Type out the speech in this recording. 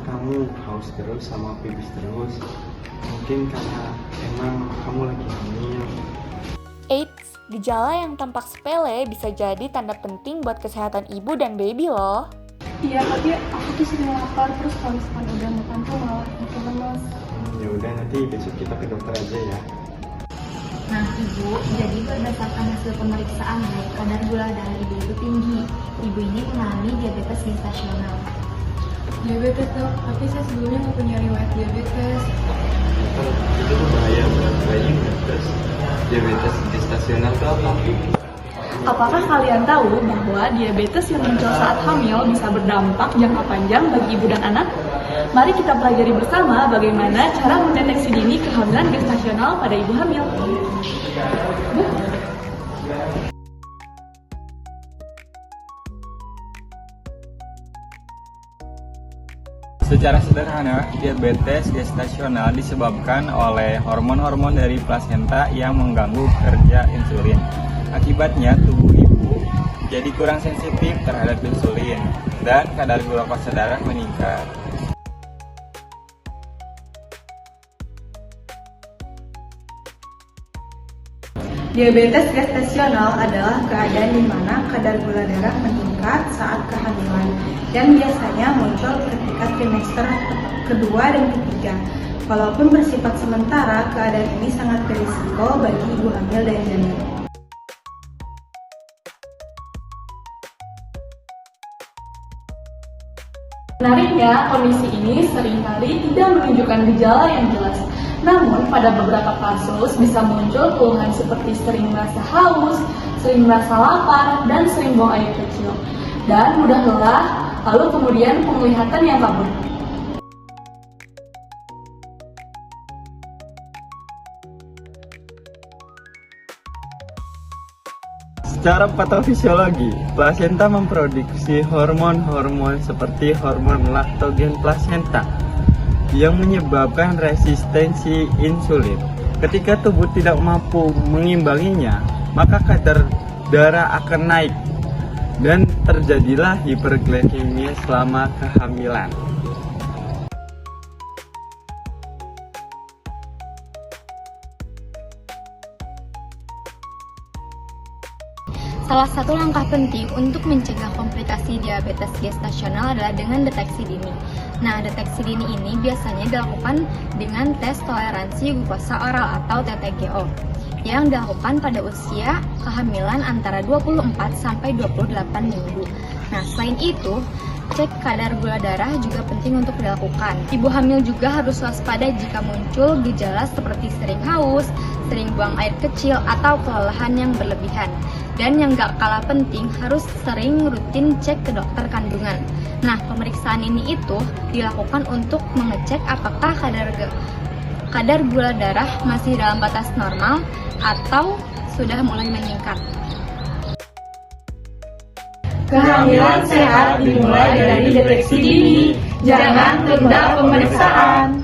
kamu haus terus sama pipis terus? Mungkin karena emang kamu lagi hamil. Eits, gejala yang tampak sepele bisa jadi tanda penting buat kesehatan ibu dan baby loh. Iya, tapi aku tuh sering lapar, terus kalau misalkan udah makan tuh malah makin lemes. Ya udah, nanti besok kita ke dokter aja ya. Nah, Ibu, jadi berdasarkan hasil pemeriksaan, kadar gula darah Ibu itu tinggi. Ibu ini mengalami diabetes gestasional. Diabetes dok, tapi saya sebelumnya nggak punya riwayat diabetes. Itu tuh bahaya buat bayi. Terus diabetes gestasional itu apa? Apakah kalian tahu bahwa diabetes yang muncul saat hamil bisa berdampak jangka panjang bagi ibu dan anak? Mari kita pelajari bersama bagaimana cara mendeteksi dini kehamilan gestasional pada ibu hamil. Secara sederhana, diabetes gestasional disebabkan oleh hormon-hormon dari plasenta yang mengganggu kerja insulin. Akibatnya, tubuh ibu jadi kurang sensitif terhadap insulin dan kadar glukosa darah meningkat. Diabetes gestasional adalah keadaan di mana kadar gula darah meningkat saat kehamilan dan biasanya muncul ketika trimester kedua dan ketiga. Walaupun bersifat sementara, keadaan ini sangat berisiko bagi ibu hamil dan janin. Menariknya, kondisi ini seringkali tidak menunjukkan gejala yang jelas. Namun, pada beberapa kasus bisa muncul keluhan seperti sering merasa haus, sering merasa lapar, dan sering buang air kecil. Dan mudah lelah, lalu kemudian penglihatan yang kabur. Secara patofisiologi, plasenta memproduksi hormon-hormon seperti hormon laktogen plasenta yang menyebabkan resistensi insulin. Ketika tubuh tidak mampu mengimbanginya, maka kadar darah akan naik dan terjadilah hiperglikemia selama kehamilan. Salah satu langkah penting untuk mencegah komplikasi diabetes gestasional adalah dengan deteksi dini. Nah, deteksi dini ini biasanya dilakukan dengan tes toleransi glukosa oral atau TTGO yang dilakukan pada usia kehamilan antara 24 sampai 28 minggu. Nah, selain itu, cek kadar gula darah juga penting untuk dilakukan. Ibu hamil juga harus waspada jika muncul gejala seperti sering haus, sering buang air kecil, atau kelelahan yang berlebihan. Dan yang gak kalah penting, harus sering rutin cek ke dokter kandungan. Nah, pemeriksaan ini itu dilakukan untuk mengecek apakah kadar gula darah masih dalam batas normal atau sudah mulai meningkat. Kehamilan sehat dimulai dari deteksi dini. Jangan tunda pemeriksaan.